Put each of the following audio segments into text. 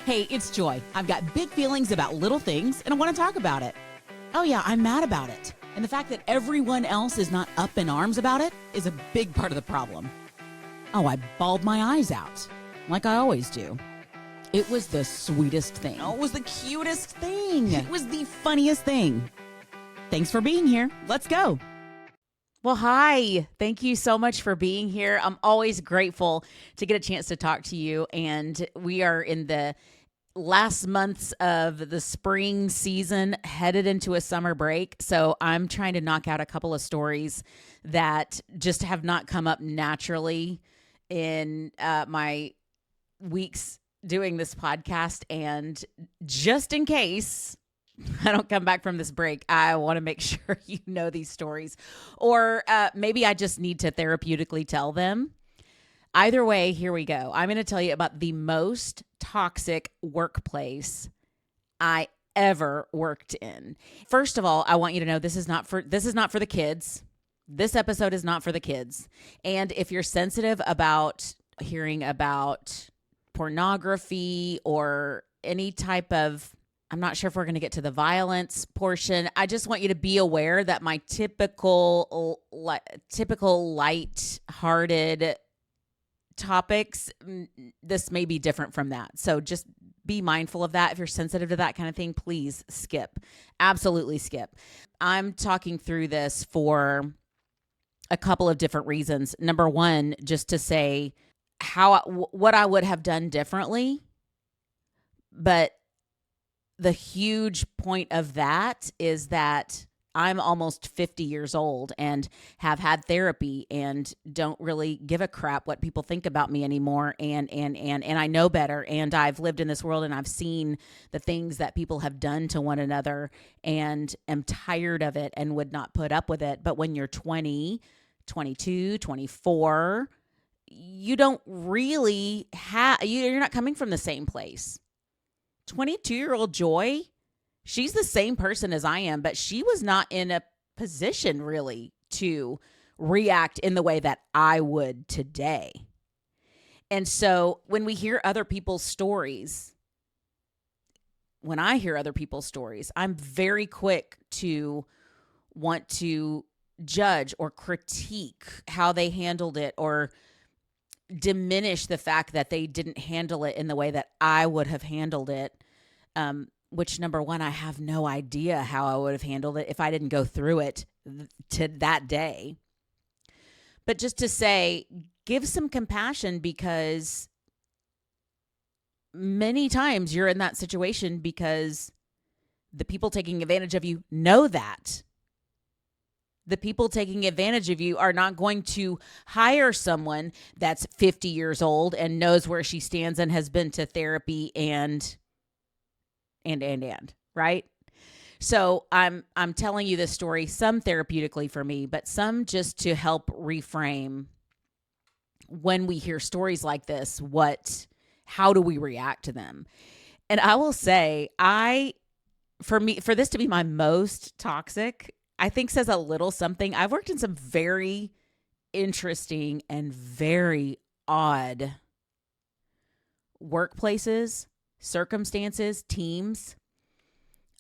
Hey, it's Joy. I've got big feelings about little things, and I want to talk about it. Oh yeah, I'm mad about it. And the fact that everyone else is not up in arms about it is a big part of the problem. Oh, I bawled my eyes out, like I always do. It was the sweetest thing. Oh, it was the cutest thing. It was the funniest thing. Thanks for being here. Let's go. Well, hi. Thank you so much for being here. I'm always grateful to get a chance to talk to you. And we are in the last months of the spring season, headed into a summer break. So I'm trying to knock out a couple of stories that just have not come up naturally in my weeks doing this podcast. And just in case I don't come back from this break, I want to make sure you know these stories. Or maybe I just need to therapeutically tell them. Either way, here we go. I'm going to tell you about the most toxic workplace I ever worked in. First of all, I want you to know this is not for the kids. This episode is not for the kids. And if you're sensitive about hearing about pornography or any type of, I'm not sure if we're going to get to the violence portion. I just want you to be aware that my typical light-hearted topics, this may be different from that. So just be mindful of that. If you're sensitive to that kind of thing, please skip. Absolutely skip. I'm talking through this for a couple of different reasons. Number one, just to say what I would have done differently. But the huge point of that is that I'm almost 50 years old and have had therapy and don't really give a crap what people think about me anymore. And I know better. And I've lived in this world and I've seen the things that people have done to one another and am tired of it and would not put up with it. But when you're 20, 22, 24, you don't really you're not coming from the same place. 22-year-old Joy, she's the same person as I am, but she was not in a position really to react in the way that I would today. And so when we hear other people's stories, when I hear other people's stories, I'm very quick to want to judge or critique how they handled it or diminish the fact that they didn't handle it in the way that I would have handled it. Which, number one, I have no idea how I would have handled it if I didn't go through it to that day. But just to say, give some compassion, because many times you're in that situation because the people taking advantage of you know that. The people taking advantage of you are not going to hire someone that's 50 years old and knows where she stands and has been to therapy and right? So I'm telling you this story, some therapeutically for me, but some just to help reframe when we hear stories like this, how do we react to them? And I will say, for this to be my most toxic, I think says a little something. I've worked in some very interesting and very odd workplaces, circumstances, teams.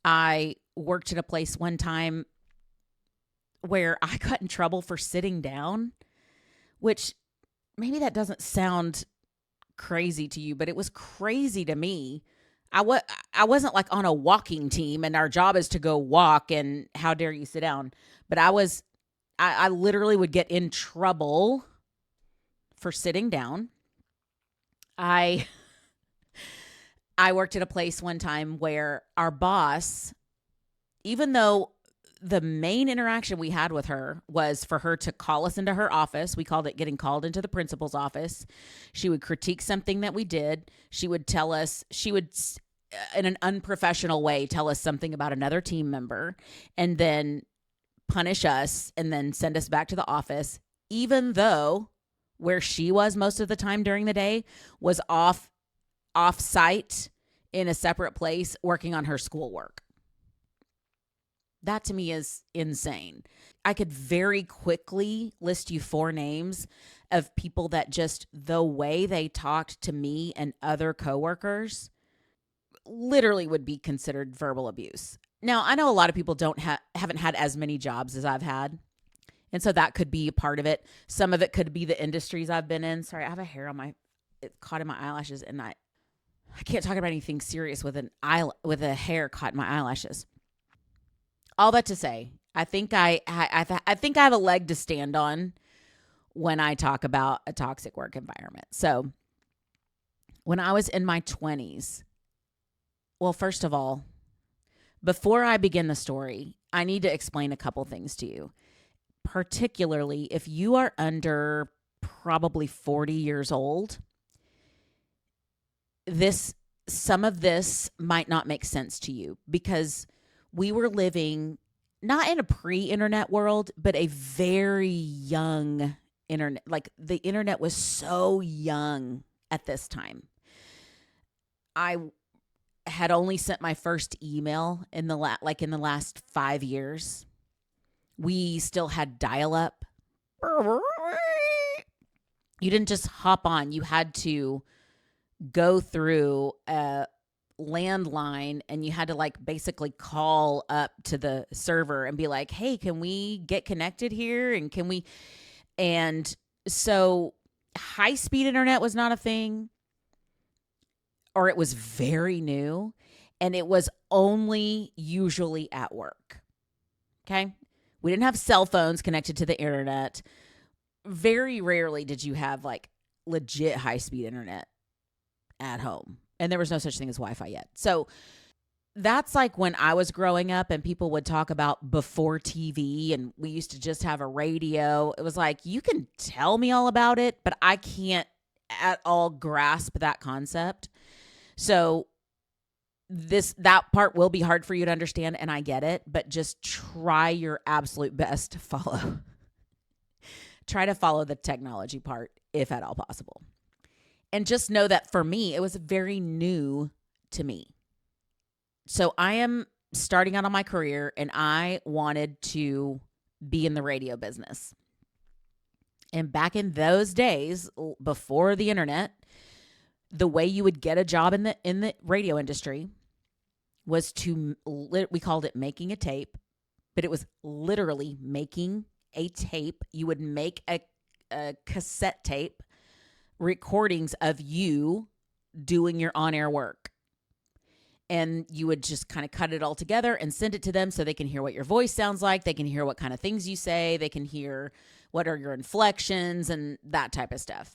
I worked at a place one time where I got in trouble for sitting down, which maybe that doesn't sound crazy to you, but it was crazy to me. I wasn't like on a walking team and our job is to go walk and how dare you sit down. But I literally would get in trouble for sitting down. I worked at a place one time where our boss, even though the main interaction we had with her was for her to call us into her office. We called it getting called into the principal's office. She would critique something that we did. She would, in an unprofessional way, tell us something about another team member and then punish us and then send us back to the office, even though where she was most of the time during the day was off-site in a separate place working on her schoolwork. That to me is insane. I could very quickly list you 4 names of people that just the way they talked to me and other coworkers literally would be considered verbal abuse. Now, I know a lot of people haven't had as many jobs as I've had. And so that could be a part of it. Some of it could be the industries I've been in. Sorry, I have a hair on it caught in my eyelashes, and I can't talk about anything serious with a hair caught in my eyelashes. All that to say, I think I have a leg to stand on when I talk about a toxic work environment. So when I was in my 20s, well, first of all, before I begin the story, I need to explain a couple things to you. Particularly if you are under probably 40 years old, some of this might not make sense to you because we were living not in a pre-internet world, but a very young internet. Like the internet was so young at this time. I had only sent my first email in the last 5 years. We still had dial-up. You didn't just hop on. You had to go through a landline and you had to like basically call up to the server and be like, hey, can we get connected here? And so high-speed internet was not a thing, or it was very new, and it was only usually at work. Okay? We didn't have cell phones connected to the internet. Very rarely did you have like legit high-speed internet at home. And there was no such thing as Wi-Fi yet. So that's like when I was growing up and people would talk about before TV and we used to just have a radio. It was like, you can tell me all about it, but I can't at all grasp that concept. So that part will be hard for you to understand, and I get it, but just try your absolute best to follow. Try to follow the technology part if at all possible. And just know that for me, it was very new to me. So I am starting out on my career and I wanted to be in the radio business. And back in those days, before the internet, the way you would get a job in the radio industry was we called it making a tape, but it was literally making a tape. You would make a cassette tape, recordings of you doing your on-air work. And you would just kind of cut it all together and send it to them so they can hear what your voice sounds like. They can hear what kind of things you say. They can hear what are your inflections and that type of stuff.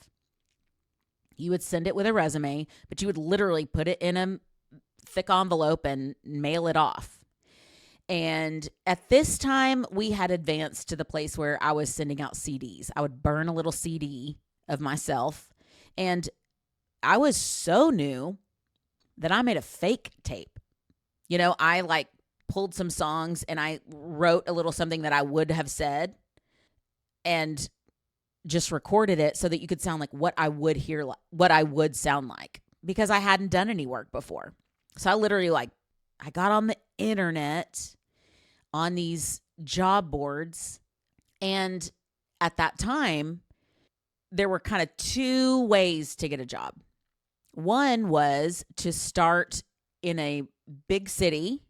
You would send it with a resume, but you would literally put it in a thick envelope and mail it off. And at this time, we had advanced to the place where I was sending out CDs. I would burn a little CD of myself. And I was so new that I made a fake tape. You know, I like pulled some songs and I wrote a little something that I would have said and just recorded it so that you could sound like what I would hear, what I would sound like, because I hadn't done any work before. So I literally I got on the internet on these job boards. And at that time, there were kind of two ways to get a job. One was to start in a big city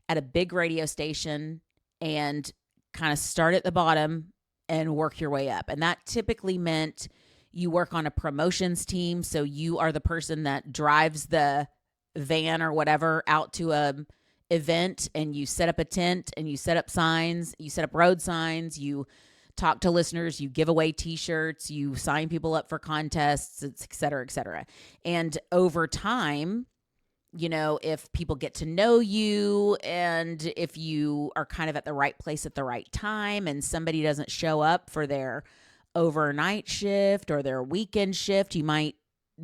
at a big radio station and kind of start at the bottom and work your way up. And that typically meant you work on a promotions team. So you are the person that drives the van or whatever out to a event, and you set up a tent and you set up signs, you set up road signs, you talk to listeners, you give away t-shirts, you sign people up for contests, et cetera, et cetera. And over time, you know, if people get to know you and if you are kind of at the right place at the right time and somebody doesn't show up for their overnight shift or their weekend shift, you might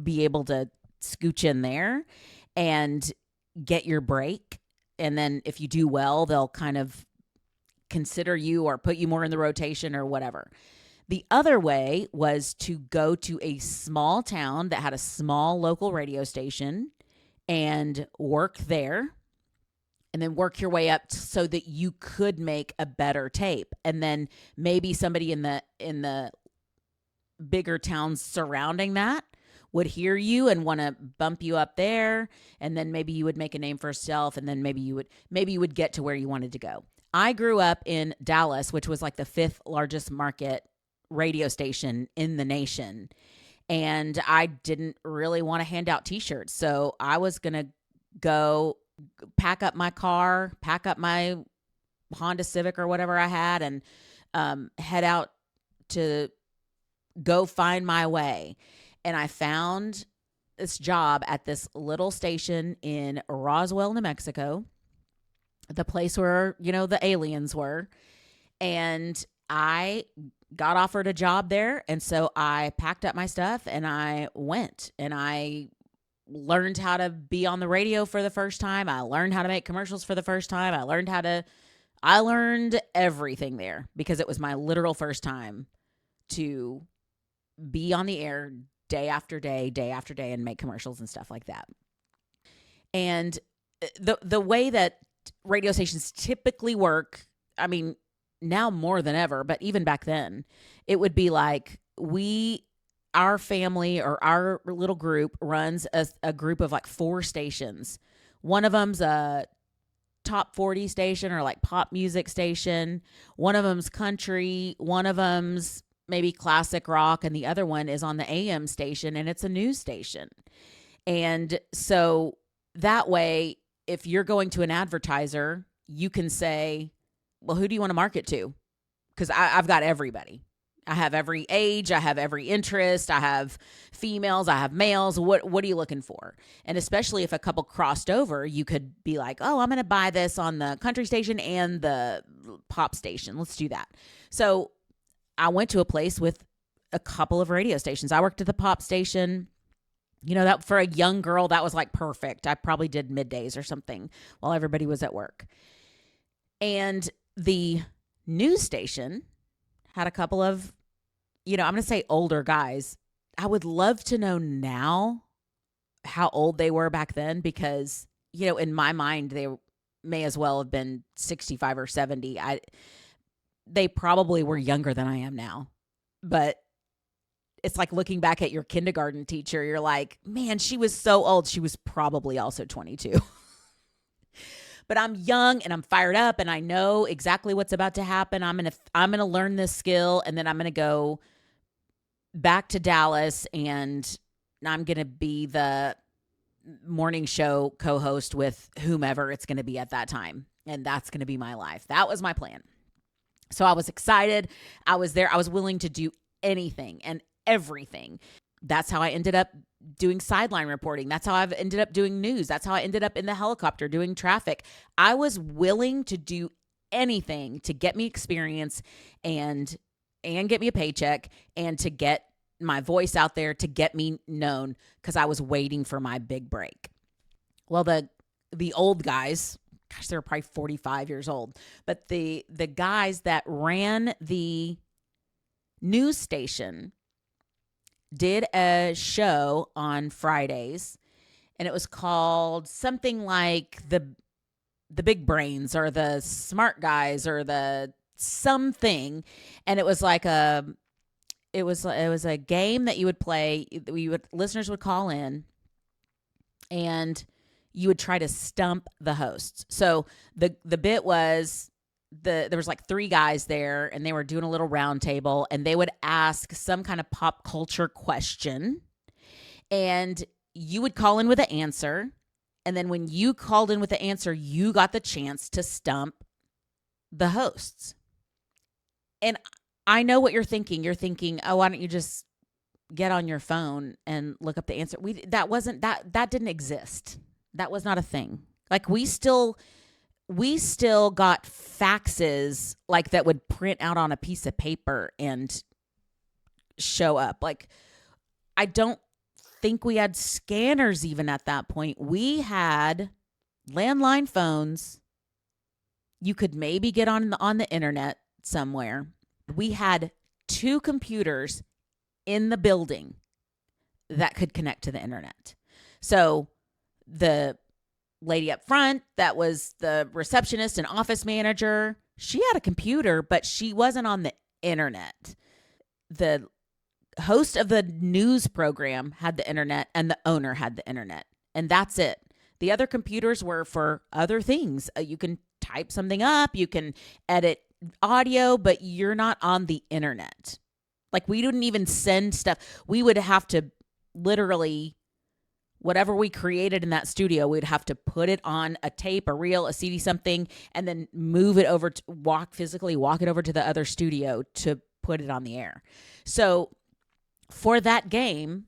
be able to scooch in there and get your break. And then if you do well, they'll kind of consider you or put you more in the rotation or whatever. The other way was to go to a small town that had a small local radio station and work there, and then work your way up so that you could make a better tape. And then maybe somebody in the bigger towns surrounding that would hear you and want to bump you up there, and then maybe you would make a name for yourself, and then maybe you would get to where you wanted to go. I grew up in Dallas, which was like the 5th largest market radio station in the nation, and I didn't really want to hand out t-shirts. So I was going to go pack up my car, pack up my Honda Civic or whatever I had, and head out to go find my way. And I found this job at this little station in Roswell, New Mexico, the place where, the aliens were. And I got offered a job there. And so I packed up my stuff and I went, and I learned how to be on the radio for the first time. I learned how to make commercials for the first time. I learned everything there because it was my literal first time to be on the air day after day after day, and make commercials and stuff like that. And the way that radio stations typically work, I mean, now more than ever, but even back then, it would be like our family or our little group runs a group of like 4 stations. One of them's a top 40 station or like pop music station. One of them's country. One of them's maybe classic rock. And the other one is on the AM station, and it's a news station. And so that way, if you're going to an advertiser, you can say, well, who do you want to market to? Because I've got everybody. I have every age. I have every interest. I have females. I have males. What are you looking for? And especially if a couple crossed over, you could be like, oh, I'm going to buy this on the country station and the pop station. Let's do that. So I went to a place with a couple of radio stations. I worked at the pop station. That for a young girl, that was like perfect. I probably did middays or something while everybody was at work. And the news station had a couple of, I'm going to say older guys. I would love to know now how old they were back then, because, in my mind, they may as well have been 65 or 70. They probably were younger than I am now. But it's like looking back at your kindergarten teacher. You're like, man, she was so old. She was probably also 22. But I'm young and I'm fired up and I know exactly what's about to happen. I'm going to learn this skill, and then I'm going to go back to Dallas, and I'm going to be the morning show co-host with whomever it's going to be at that time. And that's going to be my life. That was my plan. So I was excited. I was there. I was willing to do anything and everything. That's how I ended up doing sideline reporting. That's how I've ended up doing news. That's how I ended up in the helicopter doing traffic. I was willing to do anything to get me experience and get me a paycheck and to get my voice out there, to get me known, because I was waiting for my big break. Well, the old guys, gosh, they were probably 45 years old, but the guys that ran the news station did a show on Fridays, and it was called something like the Big Brains or the Smart Guys or the something, and it was like it was a game that you would play. Listeners would call in, and you would try to stump the hosts. So the bit was there was like 3 guys there, and they were doing a little round table, and they would ask some kind of pop culture question, and you would call in with an answer. And then when you called in with the answer, you got the chance to stump the hosts. And I know what you're thinking. You're thinking, oh, why don't you just get on your phone and look up the answer? That didn't exist. That was not a thing. Like we still got faxes like that would print out on a piece of paper and show up. Like I don't think we had scanners even at that point. We had landline phones. You could maybe get on the internet somewhere. We had 2 computers in the building that could connect to the internet. So the lady up front, that was the receptionist and office manager, she had a computer, but she wasn't on the internet. The host of the news program had the internet and the owner had the internet. And that's it. The other computers were for other things. You can type something up, you can edit audio, but you're not on the internet. Like, we didn't even send stuff. We would have to literally, whatever we created in that studio, we'd have to put it on a tape, a reel, a CD, something, and then move it over to physically walk it over to the other studio to put it on the air. So for that game,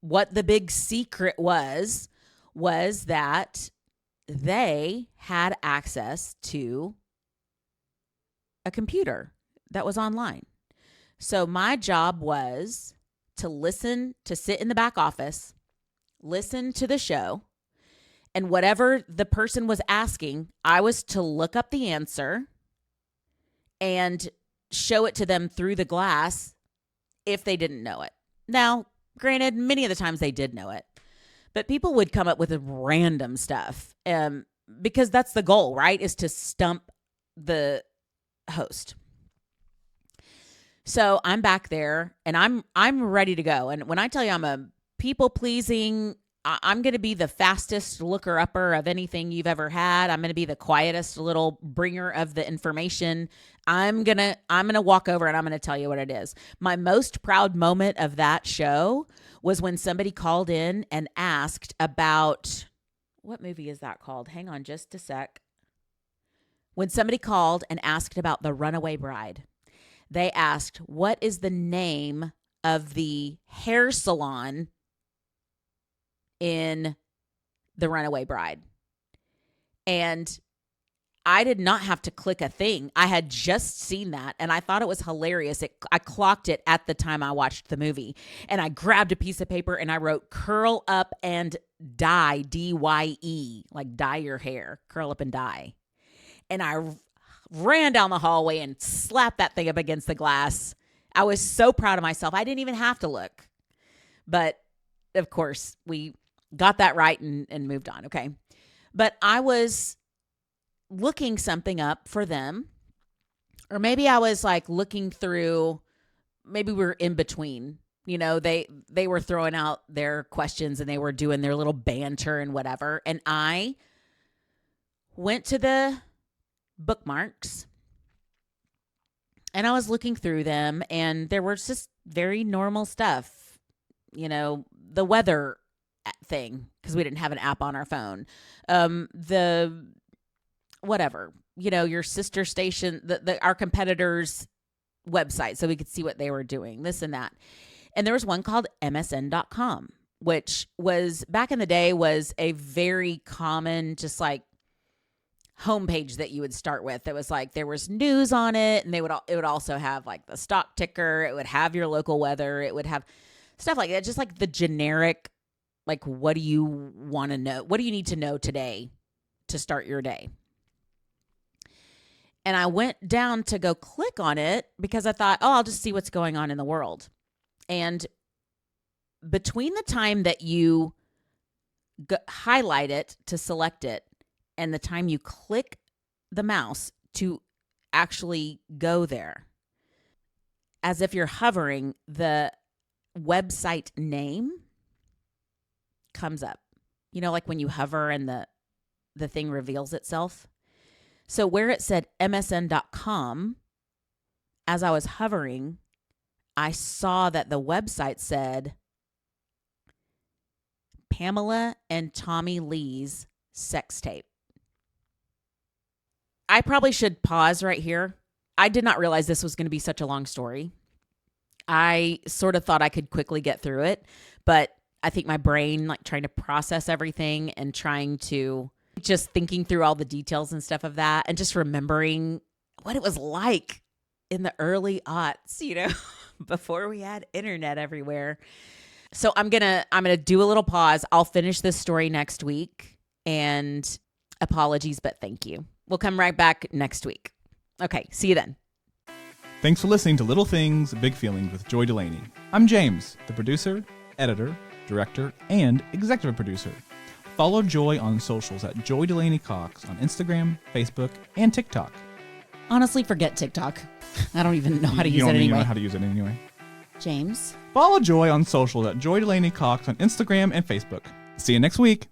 what the big secret was that they had access to a computer that was online. So my job was to sit in the back office, listen to the show, and whatever the person was asking, I was to look up the answer and show it to them through the glass if they didn't know it. Now, granted, many of the times they did know it, but people would come up with random stuff because that's the goal, right? Is to stump the host. So I'm back there and I'm ready to go. And when I tell you I'm a people pleasing, I'm going to be the fastest looker upper of anything you've ever had. I'm going to be the quietest little bringer of the information. I'm going to walk over and I'm going to tell you what it is. My most proud moment of that show was when somebody called in and asked about, what movie is that called? Hang on just a sec. When somebody called and asked about The Runaway Bride, they asked, what is the name of the hair salon in The Runaway Bride? And I did not have to click a thing. I had just seen that and I thought it was hilarious. I clocked it at the time I watched the movie, and I grabbed a piece of paper and I wrote curl up and dye, D-Y-E, like dye your hair, curl up and dye. And I ran down the hallway and slapped that thing up against the glass. I was so proud of myself. I didn't even have to look. But of course, we got that right and moved on. Okay. But I was looking something up for them, or maybe I was like looking through, maybe we were in between, they were throwing out their questions and they were doing their little banter and whatever. And I went to the bookmarks and I was looking through them, and there was just very normal stuff, the weather thing, because we didn't have an app on our phone, the whatever, your sister station, our competitors' website, so we could see what they were doing, this and that. And there was one called MSN.com, which was back in the day was a very common, just like homepage that you would start with. It was like there was news on it, and it would also have like the stock ticker. It would have your local weather. It would have stuff like that, just like the generic, like, what do you want to know? What do you need to know today to start your day? And I went down to go click on it because I thought, I'll just see what's going on in the world. And between the time that you highlight it to select it and the time you click the mouse to actually go there, as if you're hovering, the website name comes up. Like when you hover and the thing reveals itself. So where it said MSN.com, as I was hovering, I saw that the website said Pamela and Tommy Lee's sex tape. I probably should pause right here. I did not realize this was going to be such a long story. I sort of thought I could quickly get through it, but I think my brain, like trying to process everything and trying to just thinking through all the details and stuff of that, and just remembering what it was like in the early aughts, before we had internet everywhere. So I'm going to do a little pause. I'll finish this story next week, and apologies, but thank you. We'll come right back next week. Okay. See you then. Thanks for listening to Little Things, Big Feelings with Joy Delaney. I'm James, the producer, editor, director, and executive producer. Follow Joy on socials at Joy Delaney Cox on Instagram, Facebook, and TikTok. Honestly, forget TikTok. I don't even know how to use You it don't even anyway. know how to use it anyway. James. Follow Joy on socials at Joy Delaney Cox on Instagram and Facebook. See you next week.